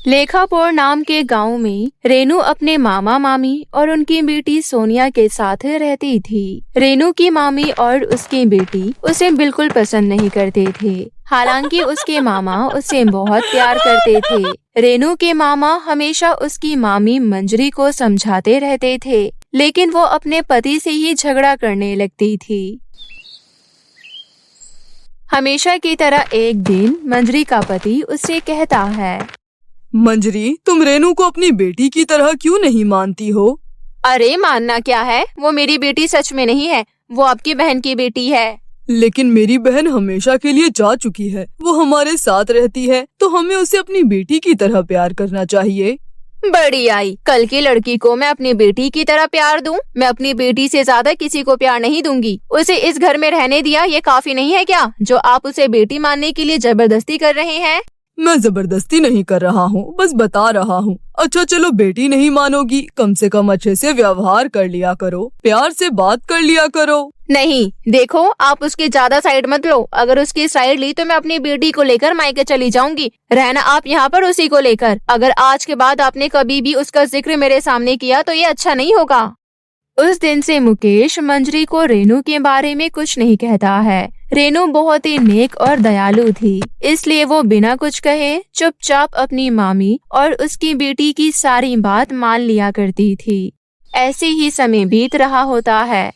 लेखापुर नाम के गांव में रेनू अपने मामा मामी और उनकी बेटी सोनिया के साथ रहती थी। रेनू की मामी और उसकी बेटी उसे बिल्कुल पसंद नहीं करते थे। हालांकि उसके मामा उससे बहुत प्यार करते थे। रेनू के मामा हमेशा उसकी मामी मंजरी को समझाते रहते थे, लेकिन वो अपने पति से ही झगड़ा करने लगती थी। हमेशा की तरह एक दिन मंजरी का पति उससे कहता है, मंजरी, तुम रेनू को अपनी बेटी की तरह क्यों नहीं मानती हो? अरे मानना क्या है, वो मेरी बेटी सच में नहीं है, वो आपकी बहन की बेटी है। लेकिन मेरी बहन हमेशा के लिए जा चुकी है, वो हमारे साथ रहती है, तो हमें उसे अपनी बेटी की तरह प्यार करना चाहिए। बड़ी आई, कल की लड़की को मैं अपनी बेटी की तरह प्यार दूं? मैं अपनी बेटी से ज्यादा किसी को प्यार नहीं दूंगी। उसे इस घर में रहने दिया, ये काफी नहीं है क्या, जो आप उसे बेटी मानने के लिए जबरदस्ती कर रहे हैं? मैं जबरदस्ती नहीं कर रहा हूँ, बस बता रहा हूँ। अच्छा चलो, बेटी नहीं मानोगी, कम से कम अच्छे से व्यवहार कर लिया करो, प्यार से बात कर लिया करो। नहीं, देखो, आप उसकी ज्यादा साइड मत लो। अगर उसकी साइड ली तो मैं अपनी बेटी को लेकर मायके चली जाऊंगी। रहना आप यहाँ पर उसी को लेकर। अगर आज के बाद आपने कभी भी उसका जिक्र मेरे सामने किया तो ये अच्छा नहीं होगा। उस दिन से मुकेश मंजरी को रेनू के बारे में कुछ नहीं कहता है। रेनू बहुत ही नेक और दयालु थी, इसलिए वो बिना कुछ कहे चुपचाप अपनी मामी और उसकी बेटी की सारी बात मान लिया करती थी। ऐसे ही समय बीत रहा होता है।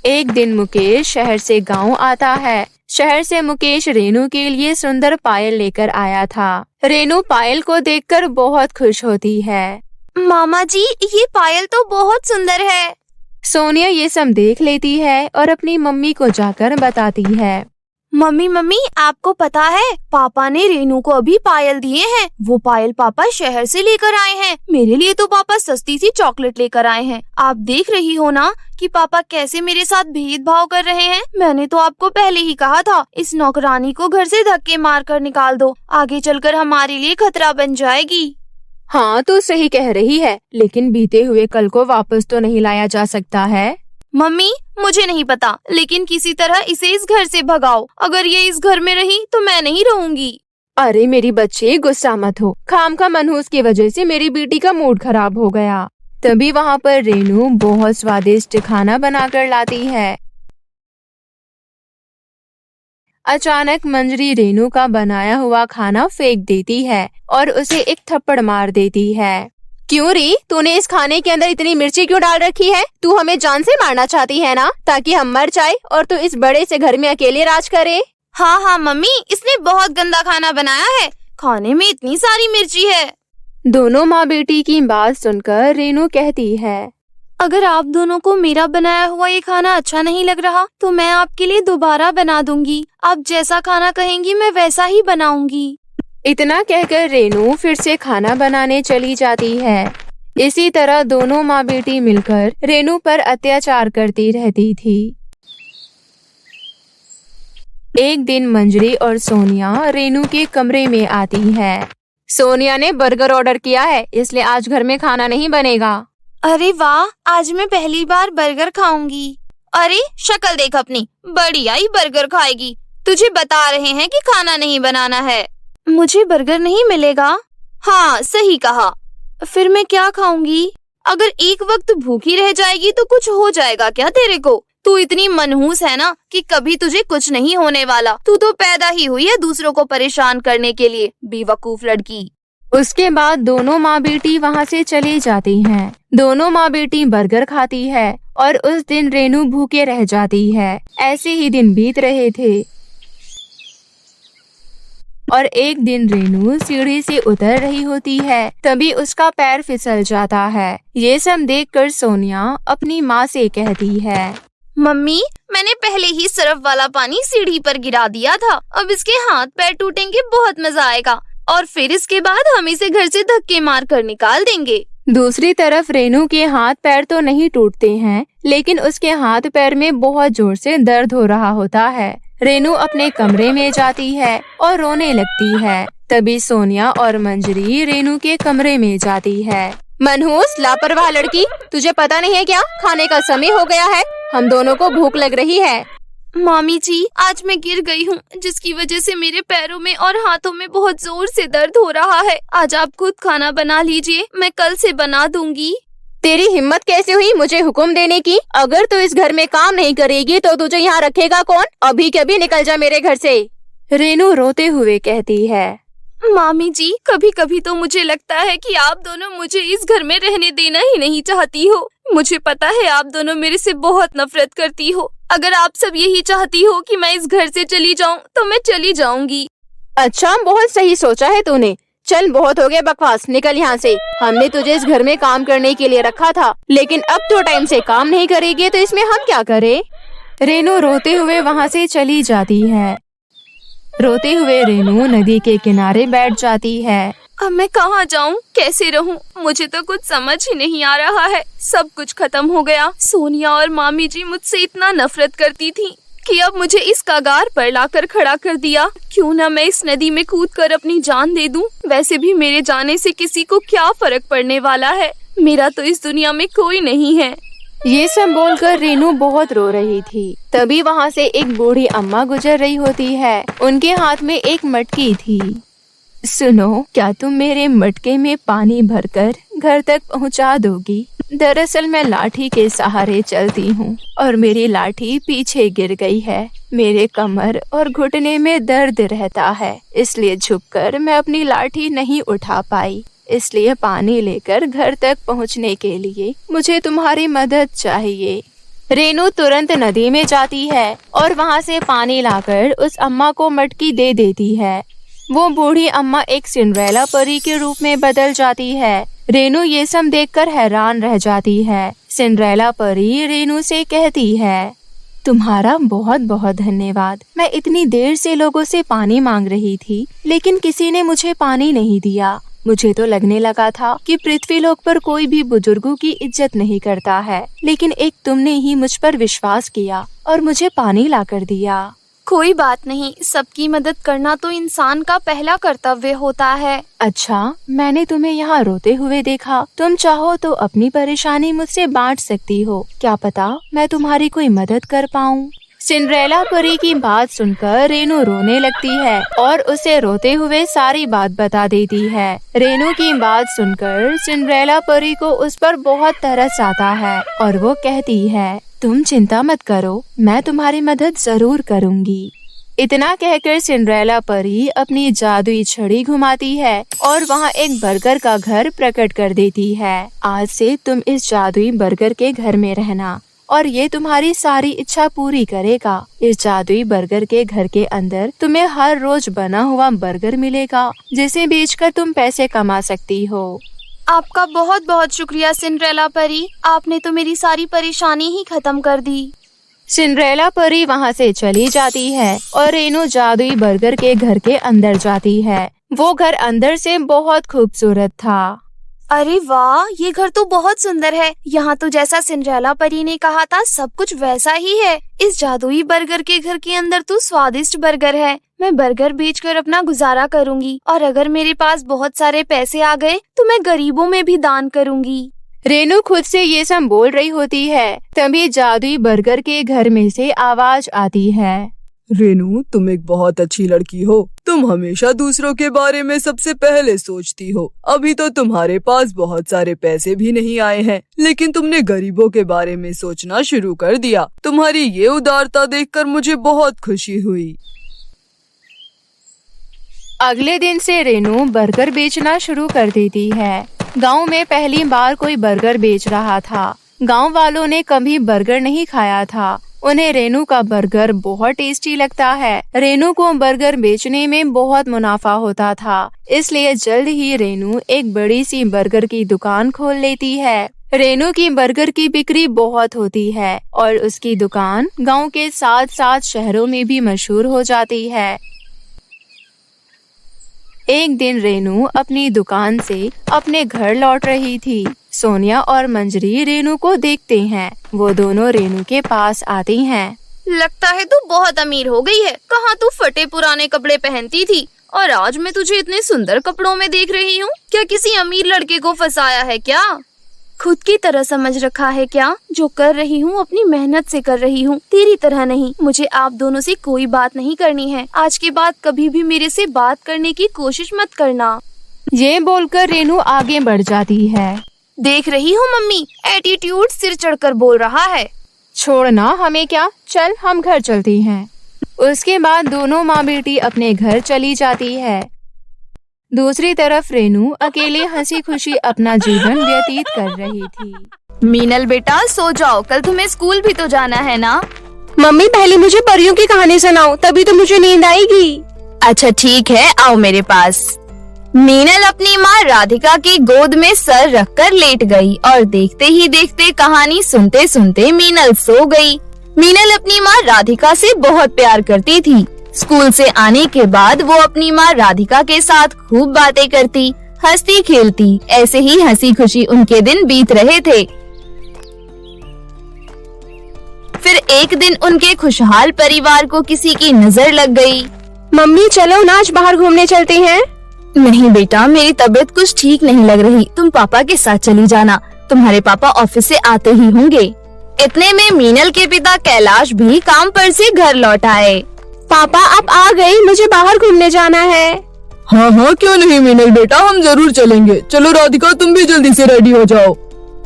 एक दिन मुकेश शहर से गांव आता है। शहर से मुकेश रेनू के लिए सुंदर पायल लेकर आया था। रेनू पायल को देखकर बहुत खुश होती है। मामा जी, ये पायल तो बहुत सुंदर है। सोनिया ये सब देख लेती है और अपनी मम्मी को जाकर बताती है। मम्मी, आपको पता है, पापा ने रेनू को अभी पायल दिए हैं। वो पायल पापा शहर से लेकर आए हैं। मेरे लिए तो पापा सस्ती सी चॉकलेट लेकर आए हैं। आप देख रही हो ना कि पापा कैसे मेरे साथ भेदभाव कर रहे हैं। मैंने तो आपको पहले ही कहा था, इस नौकरानी को घर से धक्के मार कर निकाल दो, आगे चलकर हमारे लिए खतरा बन जाएगी। हाँ, तू सही कह रही है, लेकिन बीते हुए कल को वापस तो नहीं लाया जा सकता है। मम्मी, मुझे नहीं पता, लेकिन किसी तरह इसे इस घर से भगाओ। अगर ये इस घर में रही तो मैं नहीं रहूंगी। अरे मेरी बच्ची, गुस्सा मत हो। खामखा मनहूस की वजह से मेरी बेटी का मूड खराब हो गया। तभी वहाँ पर रेनू बहुत स्वादिष्ट खाना बनाकर लाती है। अचानक मंजरी रेनू का बनाया हुआ खाना फेंक देती है और उसे एक थप्पड़ मार देती है। क्यों री, तूने इस खाने के अंदर इतनी मिर्ची क्यों डाल रखी है? तू हमें जान से मारना चाहती है ना, ताकि हम मर जाए और तू इस बड़े से घर में अकेले राज करे? हाँ मम्मी, इसने बहुत गंदा खाना बनाया है। खाने में इतनी सारी मिर्ची है। दोनों माँ बेटी की बात सुनकर रेनू कहती है, अगर आप दोनों को मेरा बनाया हुआ ये खाना अच्छा नहीं लग रहा तो मैं आपके लिए दोबारा बना दूंगी। आप जैसा खाना कहेंगी मैं वैसा ही बनाऊंगी। इतना कहकर रेनू फिर से खाना बनाने चली जाती है। इसी तरह दोनों माँ बेटी मिलकर रेनू पर अत्याचार करती रहती थी। एक दिन मंजरी और सोनिया रेनू के कमरे में आती है। सोनिया ने बर्गर ऑर्डर किया है, इसलिए आज घर में खाना नहीं बनेगा। अरे वाह, आज मैं पहली बार बर्गर खाऊंगी। अरे शक्ल देख अपनी, बड़ी आई बर्गर खाएगी। तुझे बता रहे हैं कि खाना नहीं बनाना है। मुझे बर्गर नहीं मिलेगा? हाँ सही कहा। फिर मैं क्या खाऊंगी? अगर एक वक्त भूखी रह जाएगी तो कुछ हो जाएगा क्या तेरे को? तू इतनी मनहूस है ना कि कभी तुझे कुछ नहीं होने वाला। तू तो पैदा ही हुई है दूसरों को परेशान करने के लिए, बेवकूफ लड़की। उसके बाद दोनों माँ बेटी वहाँ से चली जाती हैं। दोनों माँ बेटी बर्गर खाती है और उस दिन रेनू भूखे रह जाती है। ऐसे ही दिन बीत रहे थे और एक दिन रेनू सीढ़ी से उतर रही होती है, तभी उसका पैर फिसल जाता है। ये सब देखकर सोनिया अपनी माँ से कहती है, मम्मी, मैंने पहले ही सरफ वाला पानी सीढ़ी पर गिरा दिया था। अब इसके हाथ पैर टूटेंगे, बहुत मजा आएगा और फिर इसके बाद हम इसे घर से धक्के मार कर निकाल देंगे। दूसरी तरफ रेनू के हाथ पैर तो नहीं टूटते हैं, लेकिन उसके हाथ पैर में बहुत जोर से दर्द हो रहा होता है। रेनू अपने कमरे में जाती है और रोने लगती है। तभी सोनिया और मंजरी रेनू के कमरे में जाती है। मनहूस लापरवाह लड़की, तुझे पता नहीं है क्या? खाने का समय हो गया है, हम दोनों को भूख लग रही है। मामी जी, आज मैं गिर गई हूँ, जिसकी वजह से मेरे पैरों में और हाथों में बहुत जोर से दर्द हो रहा है। आज आप खुद खाना बना लीजिए, मैं कल से बना दूंगी। तेरी हिम्मत कैसे हुई मुझे हुक्म देने की? अगर तू इस घर में काम नहीं करेगी तो तुझे यहाँ रखेगा कौन? अभी के अभी निकल जा मेरे घर से। रेनू रोते हुए कहती है। मामी जी, कभी कभी तो मुझे लगता है कि आप दोनों मुझे इस घर में रहने देना ही नहीं चाहती हो। मुझे पता है आप दोनों मेरे से बहुत नफरत करती हो। अगर आप सब यही चाहती हो कि मैं इस घर से चली जाऊं तो मैं चली जाऊंगी। अच्छा, बहुत सही सोचा है तूने। चल, बहुत हो गया बकवास, निकल यहाँ से। हमने तुझे इस घर में काम करने के लिए रखा था, लेकिन अब तो टाइम से काम नहीं करेगी तो इसमें हम क्या करें? रेनू रोते हुए वहाँ से चली जाती है। रोते हुए रेनू नदी के किनारे बैठ जाती है। अब मैं कहाँ जाऊँ, कैसे रहूँ? मुझे तो कुछ समझ ही नहीं आ रहा है। सब कुछ खत्म हो गया। सोनिया और मामी जी मुझसे इतना नफरत करती थी कि अब मुझे इस कगार पर लाकर खड़ा कर दिया। क्यों ना मैं इस नदी में कूदकर अपनी जान दे दूं? वैसे भी मेरे जाने से किसी को क्या फर्क पड़ने वाला है? मेरा तो इस दुनिया में कोई नहीं है। ये सब बोलकर रेनू बहुत रो रही थी। तभी वहाँ से एक बूढ़ी अम्मा गुजर रही होती है। उनके हाथ में एक मटकी थी। सुनो, क्या तुम मेरे मटके में पानी भरकर घर तक पहुँचा दोगी? दरअसल मैं लाठी के सहारे चलती हूँ और मेरी लाठी पीछे गिर गई है। मेरे कमर और घुटने में दर्द रहता है, इसलिए झुककर मैं अपनी लाठी नहीं उठा पाई। इसलिए पानी लेकर घर तक पहुँचने के लिए मुझे तुम्हारी मदद चाहिए। रेनू तुरंत नदी में जाती है और वहाँ से पानी लाकर उस अम्मा को मटकी दे देती है। वो बूढ़ी अम्मा एक सिंड्रेला परी के रूप में बदल जाती है। रेनू ये सब देखकर हैरान रह जाती है। सिंड्रेला परी रेनू से कहती है, तुम्हारा बहुत बहुत धन्यवाद। मैं इतनी देर से लोगों से पानी मांग रही थी, लेकिन किसी ने मुझे पानी नहीं दिया। मुझे तो लगने लगा था कि पृथ्वी लोक पर कोई भी बुजुर्गों की इज्जत नहीं करता है, लेकिन एक तुमने ही मुझ पर विश्वास किया और मुझे पानी लाकर दिया। कोई बात नहीं, सबकी मदद करना तो इंसान का पहला कर्तव्य होता है। अच्छा, मैंने तुम्हें यहाँ रोते हुए देखा। तुम चाहो तो अपनी परेशानी मुझसे बांट सकती हो। क्या पता मैं तुम्हारी कोई मदद कर पाऊँ। सिंड्रेला परी की बात सुनकर रेनू रोने लगती है और उसे रोते हुए सारी बात बता देती है। रेनू की बात सुनकर सिंड्रेला परी को उस पर बहुत तरस आता है और वो कहती है, तुम चिंता मत करो, मैं तुम्हारी मदद जरूर करूंगी। इतना कहकर सिंड्रेला परी अपनी जादुई छड़ी घुमाती है और वहाँ एक बर्गर का घर प्रकट कर देती है। आज से तुम इस जादुई बर्गर के घर में रहना और ये तुम्हारी सारी इच्छा पूरी करेगा। इस जादुई बर्गर के घर के अंदर तुम्हें हर रोज बना हुआ बर्गर मिलेगा, जिसे बेचकर तुम पैसे कमा सकती हो। आपका बहुत बहुत शुक्रिया सिंड्रेला परी, आपने तो मेरी सारी परेशानी ही खत्म कर दी। सिंड्रेला परी वहाँ से चली जाती है और रेनू जादुई बर्गर के घर के अंदर जाती है। वो घर अंदर से बहुत खूबसूरत था। अरे वाह, ये घर तो बहुत सुंदर है। यहाँ तो जैसा सिंड्रेला परी ने कहा था सब कुछ वैसा ही है। इस जादुई बर्गर के घर के अंदर तो स्वादिष्ट बर्गर है। मैं बर्गर बेचकर अपना गुजारा करूँगी और अगर मेरे पास बहुत सारे पैसे आ गए तो मैं गरीबों में भी दान करूँगी। रेनू खुद से ये सब बोल रही होती है। तभी जादुई बर्गर के घर में से आवाज आती है, रेनू, तुम एक बहुत अच्छी लड़की हो। तुम हमेशा दूसरों के बारे में सबसे पहले सोचती हो। अभी तो तुम्हारे पास बहुत सारे पैसे भी नहीं आए हैं, लेकिन तुमने गरीबों के बारे में सोचना शुरू कर दिया। तुम्हारी ये उदारता देखकर मुझे बहुत खुशी हुई। अगले दिन से रेनू बर्गर बेचना शुरू कर देती है। गांव में पहली बार कोई बर्गर बेच रहा था। गांव वालों ने कभी बर्गर नहीं खाया था। उन्हें रेनू का बर्गर बहुत टेस्टी लगता है। रेनू को बर्गर बेचने में बहुत मुनाफा होता था, इसलिए जल्द ही रेनू एक बड़ी सी बर्गर की दुकान खोल लेती है। रेनू की बर्गर की बिक्री बहुत होती है और उसकी दुकान गांव के साथ साथ शहरों में भी मशहूर हो जाती है। एक दिन रेनू अपनी दुकान से अपने घर लौट रही थी। सोनिया और मंजरी रेनू को देखते हैं। वो दोनों रेनू के पास आती हैं। लगता है तू बहुत अमीर हो गई है। कहाँ तू फटे पुराने कपड़े पहनती थी और आज मैं तुझे इतने सुंदर कपड़ों में देख रही हूँ। क्या किसी अमीर लड़के को फंसाया है क्या? खुद की तरह समझ रखा है क्या? जो कर रही हूँ अपनी मेहनत से कर रही हूँ, तेरी तरह नहीं। मुझे आप दोनों से कोई बात नहीं करनी है। आज के बाद कभी भी मेरे से बात करने की कोशिश मत करना। ये बोलकर रेनू आगे बढ़ जाती है। देख रही हूँ मम्मी, एटीट्यूड सिर चढ़कर बोल रहा है। छोड़ना, हमें क्या, चल हम घर चलती हैं। उसके बाद दोनों माँ बेटी अपने घर चली जाती है। दूसरी तरफ रेनू अकेले हंसी खुशी अपना जीवन व्यतीत कर रही थी। मीनल बेटा सो जाओ, कल तुम्हें स्कूल भी तो जाना है ना। मम्मी पहले मुझे परियों की कहानी सुनाओ, तभी तो मुझे नींद आएगी। अच्छा ठीक है, आओ मेरे पास। मीनल अपनी माँ राधिका की गोद में सर रखकर लेट गई और देखते ही देखते कहानी सुनते सुनते मीनल सो गई। मीनल अपनी माँ राधिका से बहुत प्यार करती थी। स्कूल से आने के बाद वो अपनी माँ राधिका के साथ खूब बातें करती, हंसती खेलती। ऐसे ही हंसी खुशी उनके दिन बीत रहे थे। फिर एक दिन उनके खुशहाल परिवार को किसी की नजर लग गई। मम्मी चलो ना, आज बाहर घूमने चलते हैं। नहीं बेटा, मेरी तबीयत कुछ ठीक नहीं लग रही, तुम पापा के साथ चली जाना, तुम्हारे पापा ऑफिस से आते ही होंगे। इतने में मीनल के पिता कैलाश भी काम पर से घर लौट आए। पापा आप आ गए, मुझे बाहर घूमने जाना है। हाँ हाँ क्यों नहीं मीनल बेटा, हम जरूर चलेंगे। चलो राधिका तुम भी जल्दी से रेडी हो जाओ।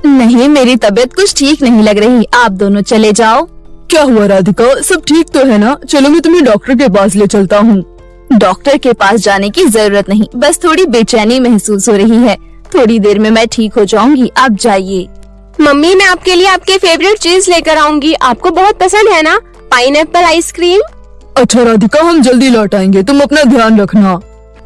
नहीं, मेरी तबीयत कुछ ठीक नहीं लग रही, आप दोनों चले जाओ। क्या हुआ राधिका, सब ठीक तो है ना? चलो मैं तुम्हें डॉक्टर के पास ले चलता हूँ। डॉक्टर के पास जाने की जरूरत नहीं, बस थोड़ी बेचैनी महसूस हो रही है। थोड़ी देर में मैं ठीक हो जाऊंगी, आप जाइए। मम्मी मैं आपके लिए आपके फेवरेट चीज लेकर आऊंगी, आपको बहुत पसंद है ना, पाइनएप्पल आइसक्रीम। अच्छा राधिका, हम जल्दी लौट आएंगे, तुम अपना ध्यान रखना।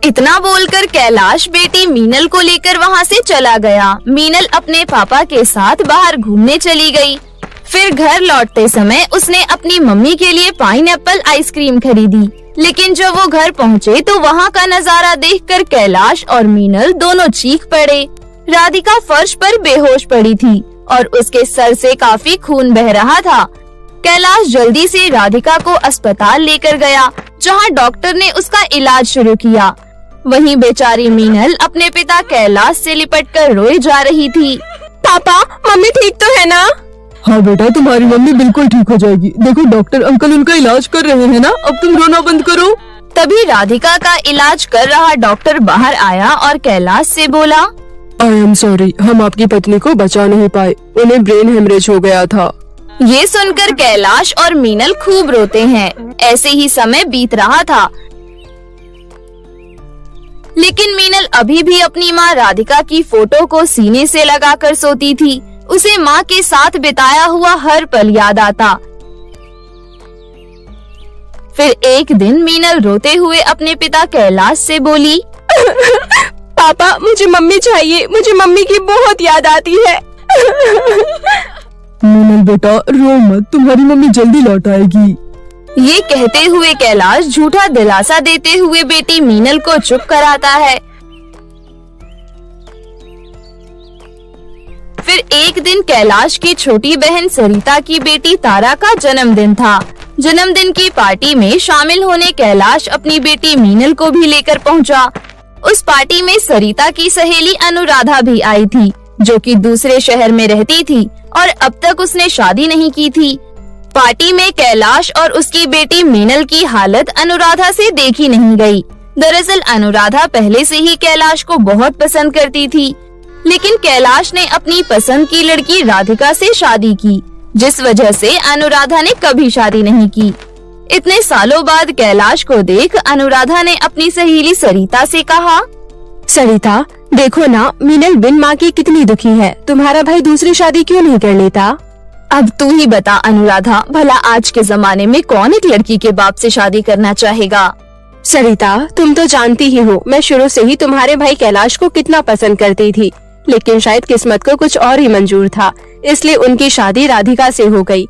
इतना बोलकर कैलाश बेटी मीनल को लेकर वहाँ से चला गया। मीनल अपने पापा के साथ बाहर घूमने चली गई। फिर घर लौटते समय उसने अपनी मम्मी के लिए पाइनएप्पल आइसक्रीम खरीदी। लेकिन जब वो घर पहुँचे तो वहाँ का नजारा देखकर कैलाश और मीनल दोनों चीख पड़े। राधिका फर्श पर बेहोश पड़ी थी और उसके सर से काफी खून बह रहा था। कैलाश जल्दी से राधिका को अस्पताल लेकर गया, जहाँ डॉक्टर ने उसका इलाज शुरू किया। वहीं बेचारी मीनल अपने पिता कैलाश से लिपटकर रोए जा रही थी। पापा मम्मी ठीक तो है ना? हाँ बेटा, तुम्हारी मम्मी बिल्कुल ठीक हो जाएगी। देखो डॉक्टर अंकल उनका इलाज कर रहे हैं ना, अब तुम रोना बंद करो। तभी राधिका का इलाज कर रहा डॉक्टर बाहर आया और कैलाश से बोला, आई एम सॉरी, हम आपकी पत्नी को बचा नहीं पाए, उन्हें ब्रेन हेमरेज हो गया था। ये सुनकर कैलाश और मीनल खूब रोते हैं। ऐसे ही समय बीत रहा था, लेकिन मीनल अभी भी अपनी माँ राधिका की फोटो को सीने से लगाकर सोती थी। उसे माँ के साथ बिताया हुआ हर पल याद आता। फिर एक दिन मीनल रोते हुए अपने पिता कैलाश से बोली, पापा मुझे मम्मी चाहिए, मुझे मम्मी की बहुत याद आती है। मीनल बेटा रो मत, तुम्हारी मम्मी जल्दी लौट आएगी। ये कहते हुए कैलाश झूठा दिलासा देते हुए बेटी मीनल को चुप कराता है। फिर एक दिन कैलाश की छोटी बहन सरिता की बेटी तारा का जन्मदिन था। जन्मदिन की पार्टी में शामिल होने कैलाश अपनी बेटी मीनल को भी लेकर पहुंचा। उस पार्टी में सरिता की सहेली अनुराधा भी आई थी, जो कि दूसरे शहर में रहती थी और अब तक उसने शादी नहीं की थी। पार्टी में कैलाश और उसकी बेटी मीनल की हालत अनुराधा से देखी नहीं गई। दरअसल अनुराधा पहले से ही कैलाश को बहुत पसंद करती थी, लेकिन कैलाश ने अपनी पसंद की लड़की राधिका से शादी की, जिस वजह से अनुराधा ने कभी शादी नहीं की। इतने सालों बाद कैलाश को देख अनुराधा ने अपनी सहेली सरिता से कहा, सरिता देखो ना, मीनल बिन माँ की कितनी दुखी है, तुम्हारा भाई दूसरी शादी क्यों नहीं कर लेता? अब तू ही बता अनुराधा, भला आज के जमाने में कौन एक लड़की के बाप से शादी करना चाहेगा? सरिता तुम तो जानती ही हो, मैं शुरू से ही तुम्हारे भाई कैलाश को कितना पसंद करती थी, लेकिन शायद किस्मत को कुछ और ही मंजूर था, इसलिए उनकी शादी राधिका से हो गई।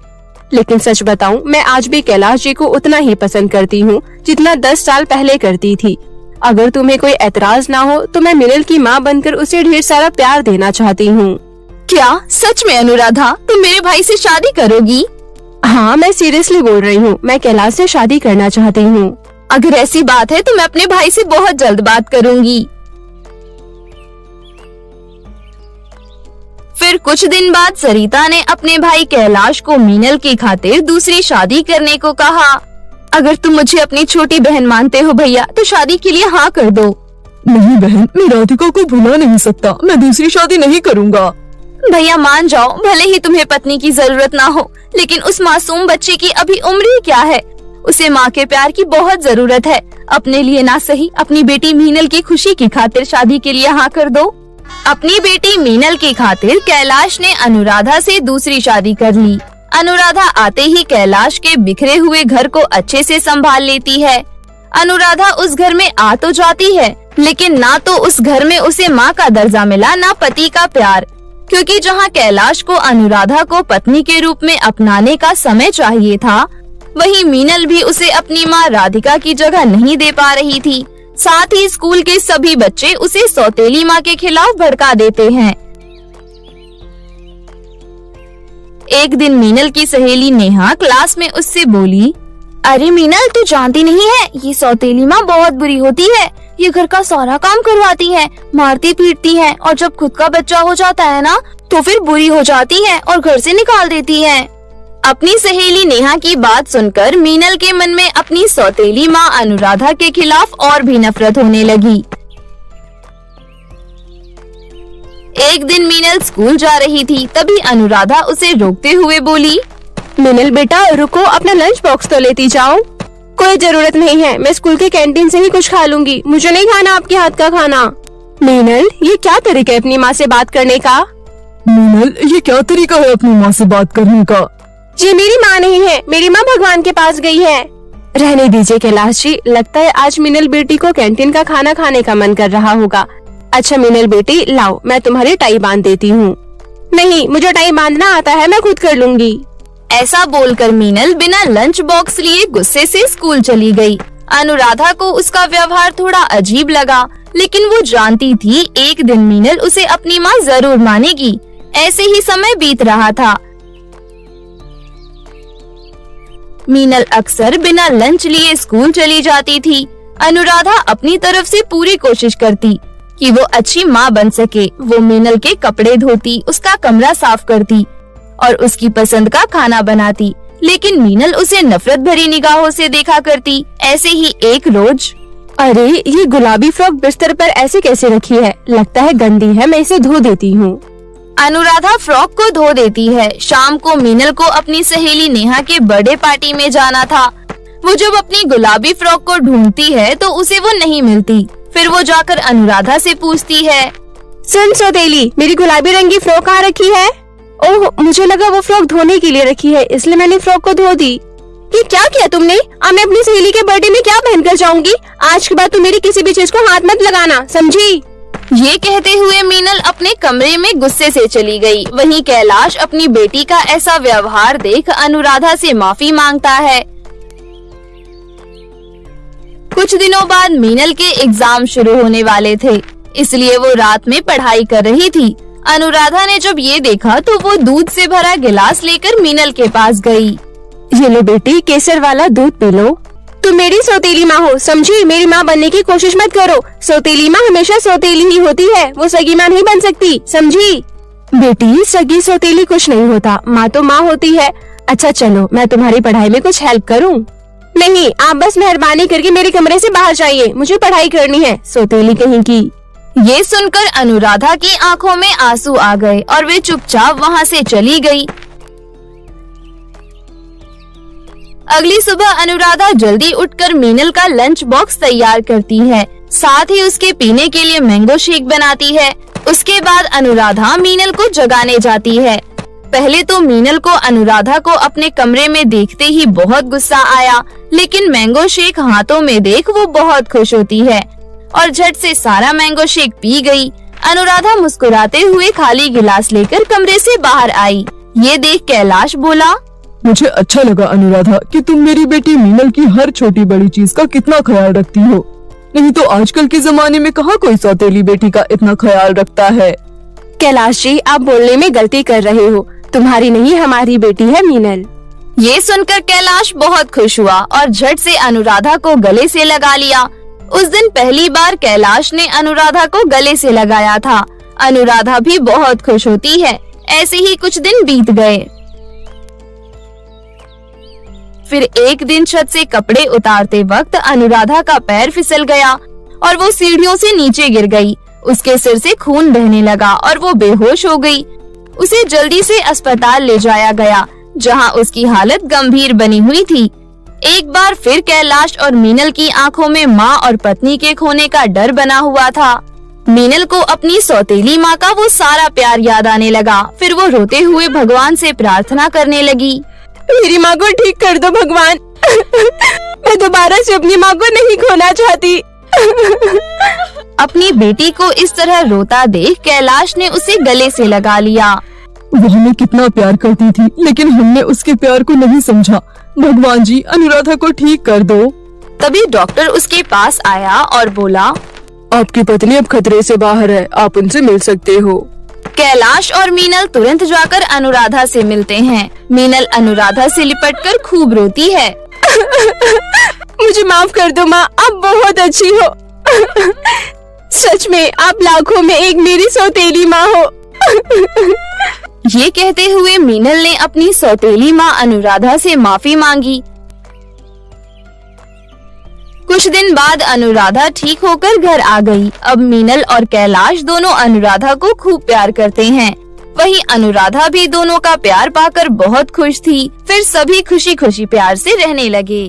लेकिन सच बताऊं, मैं आज भी कैलाश जी को उतना ही पसंद करती हूँ जितना 10 साल पहले करती थी। अगर तुम्हें कोई एतराज ना हो तो मैं मीनल की माँ बनकर उसे ढेर सारा प्यार देना चाहती हूँ। क्या सच में अनुराधा, तुम मेरे भाई से शादी करोगी? हाँ मैं सीरियसली बोल रही हूँ, मैं कैलाश से शादी करना चाहती हूँ। अगर ऐसी बात है तो मैं अपने भाई से बहुत जल्द बात करूंगी। फिर कुछ दिन बाद सरिता ने अपने भाई कैलाश को मीनल की खातिर दूसरी शादी करने को कहा। अगर तुम मुझे अपनी छोटी बहन मानते हो भैया तो शादी के लिए हाँ कर दो। नहीं बहन, मैं राधिका को भुला नहीं सकता, मैं दूसरी शादी नहीं करूँगा। भैया मान जाओ, भले ही तुम्हें पत्नी की जरूरत ना हो, लेकिन उस मासूम बच्चे की अभी उम्र ही क्या है। उसे माँ के प्यार की बहुत जरूरत है। अपने लिए ना सही, अपनी बेटी मीनल की खुशी की खातिर शादी के लिए हाँ कर दो। अपनी बेटी मीनल की खातिर कैलाश ने अनुराधा से दूसरी शादी कर ली। अनुराधा आते ही कैलाश के बिखरे हुए घर को अच्छे से संभाल लेती है। अनुराधा उस घर में आ तो जाती है, लेकिन ना तो उस घर में उसे माँ का दर्जा मिला, ना पति का प्यार, क्योंकि जहाँ कैलाश को अनुराधा को पत्नी के रूप में अपनाने का समय चाहिए था, वहीं मीनल भी उसे अपनी माँ राधिका की जगह नहीं दे पा रही थी। साथ ही स्कूल के सभी बच्चे उसे सौतेली माँ के खिलाफ भड़का देते हैं। एक दिन मीनल की सहेली नेहा क्लास में उससे बोली, अरे मीनल, तू जानती नहीं है, ये सौतेली माँ बहुत बुरी होती है। ये घर का सारा काम करवाती है, मारती पीटती है, और जब खुद का बच्चा हो जाता है ना तो फिर बुरी हो जाती है और घर से निकाल देती है। अपनी सहेली नेहा की बात सुनकर मीनल के मन में अपनी सौतेली माँ अनुराधा के खिलाफ और भी नफरत होने लगी। एक दिन मीनल स्कूल जा रही थी, तभी अनुराधा उसे रोकते हुए बोली, मीनल बेटा रुको, अपना लंच बॉक्स तो लेती जाओ। कोई जरूरत नहीं है, मैं स्कूल के कैंटीन से ही कुछ खा लूंगी, मुझे नहीं खाना आपके हाथ का खाना। मीनल, ये क्या तरीका है अपनी माँ से बात करने का? मीनल, ये क्या तरीका है अपनी माँ से बात करने का? जी मेरी माँ नहीं है, मेरी माँ भगवान के पास गई है। रहने दीजिए कैलाश जी, लगता है आज मीनल बेटी को कैंटीन का खाना खाने का मन कर रहा होगा। अच्छा मीनल बेटी, लाओ मैं तुम्हारी टाई बांध देती हूँ। नहीं, मुझे टाई बांधना आता है, मैं खुद कर लूंगी। ऐसा बोलकर मीनल बिना लंच बॉक्स लिए गुस्से से स्कूल चली गई। अनुराधा को उसका व्यवहार थोड़ा अजीब लगा, लेकिन वो जानती थी एक दिन मीनल उसे अपनी माँ जरूर मानेगी। ऐसे ही समय बीत रहा था। मीनल अक्सर बिना लंच लिए स्कूल चली जाती थी। अनुराधा अपनी तरफ से पूरी कोशिश करती कि वो अच्छी माँ बन सके। वो मीनल के कपड़े धोती, उसका कमरा साफ करती और उसकी पसंद का खाना बनाती, लेकिन मीनल उसे नफरत भरी निगाहों से देखा करती। ऐसे ही एक रोज, अरे ये गुलाबी फ्रॉक बिस्तर पर ऐसे कैसे रखी है? लगता है गंदी है, मैं इसे धो देती हूँ। अनुराधा फ्रॉक को धो देती है। शाम को मीनल को अपनी सहेली नेहा के बर्थडे पार्टी में जाना था। वो जब अपनी गुलाबी फ्रॉक को ढूंढती है तो उसे वो नहीं मिलती। फिर वो जाकर अनुराधा से पूछती है, सुन सौतेली, मेरी गुलाबी रंग की फ्रॉक कहाँ रखी है? ओह, मुझे लगा वो फ्रॉक धोने के लिए रखी है, इसलिए मैंने फ्रॉक को धो दी। ये क्या किया तुमने? अब मैं अपनी सहेली के बर्थडे में क्या पहनकर जाऊंगी? आज के बाद तुम मेरी किसी भी चीज को हाथ मत लगाना, समझी? ये कहते हुए मीनल अपने कमरे में गुस्से से चली गई। वहीं कैलाश अपनी बेटी का ऐसा व्यवहार देख अनुराधा से माफी मांगता है। कुछ दिनों बाद मीनल के एग्जाम शुरू होने वाले थे, इसलिए वो रात में पढ़ाई कर रही थी। अनुराधा ने जब ये देखा तो वो दूध से भरा गिलास लेकर मीनल के पास गई। ये लो बेटी, केसर वाला दूध पी लो। तुम मेरी सौतेली माँ हो, समझी? मेरी माँ बनने की कोशिश मत करो। सौतेली माँ हमेशा सौतेली ही होती है, वो सगी माँ नहीं बन सकती, समझी? बेटी, सगी सौतेली कुछ नहीं होता, माँ तो माँ होती है। अच्छा चलो, मैं तुम्हारी पढ़ाई में कुछ हेल्प करूँ? नहीं, आप बस मेहरबानी करके मेरे कमरे से बाहर जाइए, मुझे पढ़ाई करनी है, सौतेली कहीं की। ये सुनकर अनुराधा की आंखों में आंसू आ गए और वे चुपचाप वहाँ से चली गई। अगली सुबह अनुराधा जल्दी उठकर मीनल का लंच बॉक्स तैयार करती है, साथ ही उसके पीने के लिए मैंगो शेक बनाती है। उसके बाद अनुराधा मीनल को जगाने जाती है। पहले तो मीनल को अनुराधा को अपने कमरे में देखते ही बहुत गुस्सा आया, लेकिन मैंगो शेक हाथों में देख वो बहुत खुश होती है और झट से सारा मैंगो शेक पी गई। अनुराधा मुस्कुराते हुए खाली गिलास लेकर कमरे से बाहर आई। ये देख कैलाश बोला, मुझे अच्छा लगा अनुराधा कि तुम मेरी बेटी मीनल की हर छोटी बड़ी चीज का कितना ख्याल रखती हो। नहीं तो आजकल के जमाने में कहाँ कोई सौतेली बेटी का इतना ख्याल रखता है। कैलाश जी, आप बोलने में गलती कर रहे हो, तुम्हारी नहीं हमारी बेटी है मीनल। ये सुनकर कैलाश बहुत खुश हुआ और झट से अनुराधा को गले से लगा लिया। उस दिन पहली बार कैलाश ने अनुराधा को गले से लगाया था। अनुराधा भी बहुत खुश होती है। ऐसे ही कुछ दिन बीत गए। फिर एक दिन छत से कपड़े उतारते वक्त अनुराधा का पैर फिसल गया और वो सीढ़ियों से नीचे गिर गई। उसके सिर से खून बहने लगा और वो बेहोश हो गई। उसे जल्दी से अस्पताल ले जाया गया, जहां उसकी हालत गंभीर बनी हुई थी। एक बार फिर कैलाश और मीनल की आंखों में माँ और पत्नी के खोने का डर बना हुआ था। मीनल को अपनी सौतेली माँ का वो सारा प्यार याद आने लगा। फिर वो रोते हुए भगवान से प्रार्थना करने लगी, मेरी माँ को ठीक कर दो भगवान। मैं दोबारा से अपनी माँ को नहीं खोना चाहती। अपनी बेटी को इस तरह रोता देख कैलाश ने उसे गले से लगा लिया। वो हमें कितना प्यार करती थी, लेकिन हमने उसके प्यार को नहीं समझा। भगवान जी, अनुराधा को ठीक कर दो। तभी डॉक्टर उसके पास आया और बोला, आपकी पत्नी अब खतरे से बाहर है, आप उनसे मिल सकते हो। कैलाश और मीनल तुरंत जाकर अनुराधा से मिलते हैं। मीनल अनुराधा से लिपटकर खूब रोती है। मुझे माफ कर दो माँ, आप बहुत अच्छी हो। सच में आप लाखों में एक मेरी सौतेली माँ हो। ये कहते हुए मीनल ने अपनी सौतेली माँ अनुराधा से माफी मांगी। कुछ दिन बाद अनुराधा ठीक होकर घर आ गई। अब मीनल और कैलाश दोनों अनुराधा को खूब प्यार करते हैं। वहीं अनुराधा भी दोनों का प्यार पाकर बहुत खुश थी। फिर सभी खुशी खुशी प्यार से रहने लगे।